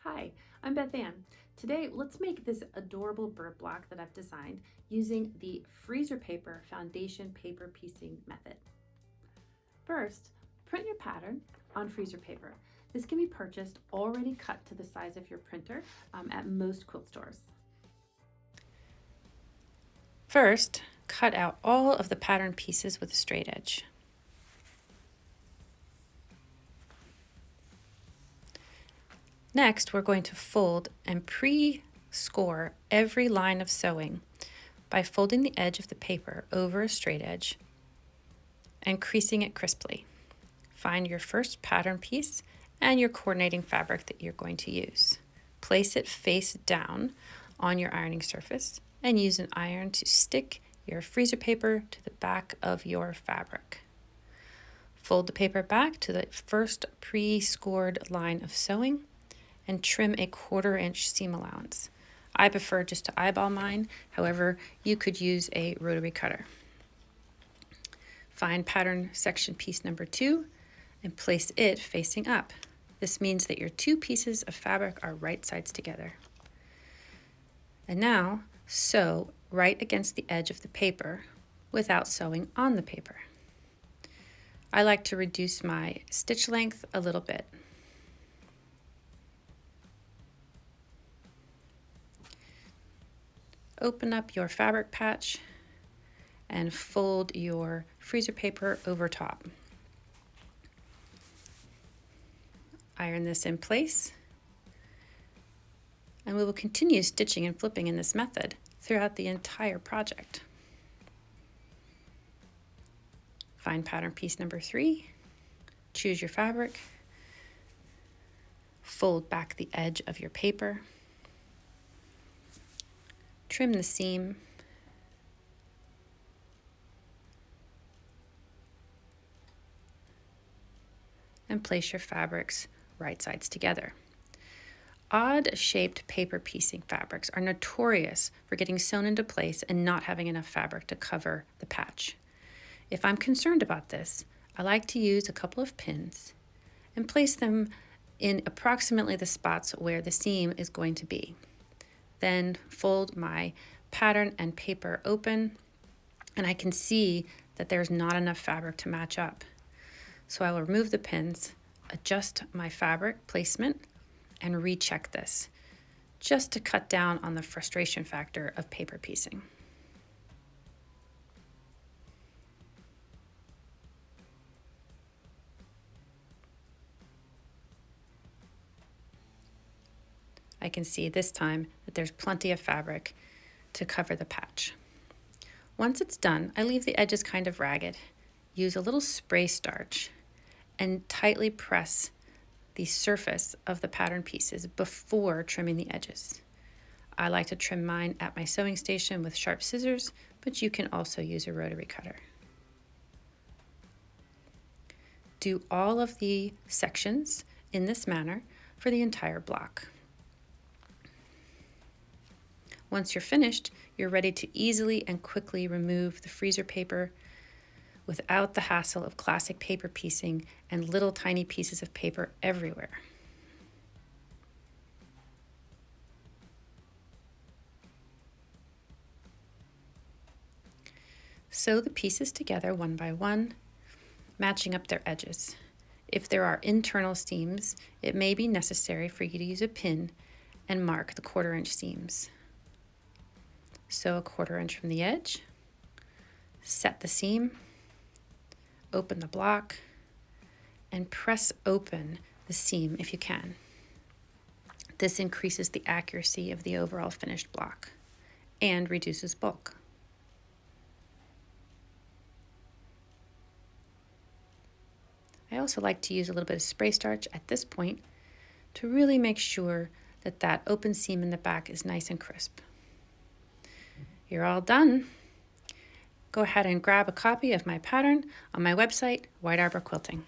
Hi, I'm Beth Ann. Today, let's make this adorable bird block that I've designed using the freezer paper foundation paper piecing method. First, print your pattern on freezer paper. This can be purchased already cut to the size of your printer at most quilt stores. First, cut out all of the pattern pieces with a straight edge. Next, we're going to fold and pre-score every line of sewing by folding the edge of the paper over a straight edge and creasing it crisply. Find your first pattern piece and your coordinating fabric that you're going to use. Place it face down on your ironing surface and use an iron to stick your freezer paper to the back of your fabric. Fold the paper back to the first pre-scored line of sewing and trim a 1/4 inch seam allowance. I prefer just to eyeball mine, however, you could use a rotary cutter. Find pattern section piece number 2 and place it facing up. This means that your 2 pieces of fabric are right sides together. And now sew right against the edge of the paper without sewing on the paper. I like to reduce my stitch length a little bit. Open up your fabric patch and fold your freezer paper over top. Iron this in place, and we will continue stitching and flipping in this method throughout the entire project. Find pattern piece number 3, choose your fabric, fold back the edge of your paper, trim the seam, and place your fabrics right sides together. Odd-shaped paper piecing fabrics are notorious for getting sewn into place and not having enough fabric to cover the patch. If I'm concerned about this, I like to use a couple of pins and place them in approximately the spots where the seam is going to be. Then fold my pattern and paper open, and I can see that there's not enough fabric to match up. So I will remove the pins, adjust my fabric placement, and recheck this, just to cut down on the frustration factor of paper piecing. I can see this time that there's plenty of fabric to cover the patch. Once it's done, I leave the edges kind of ragged. Use a little spray starch and tightly press the surface of the pattern pieces before trimming the edges. I like to trim mine at my sewing station with sharp scissors, but you can also use a rotary cutter. Do all of the sections in this manner for the entire block. Once you're finished, you're ready to easily and quickly remove the freezer paper without the hassle of classic paper piecing and little tiny pieces of paper everywhere. Sew the pieces together one by one, matching up their edges. If there are internal seams, it may be necessary for you to use a pin and mark the 1/4 inch seams. Sew a 1/4 inch from the edge, set the seam, open the block, and press open the seam if you can. This increases the accuracy of the overall finished block and reduces bulk. I also like to use a little bit of spray starch at this point to really make sure that that open seam in the back is nice and crisp. You're all done. Go ahead and grab a copy of my pattern on my website, White Arbor Quilting.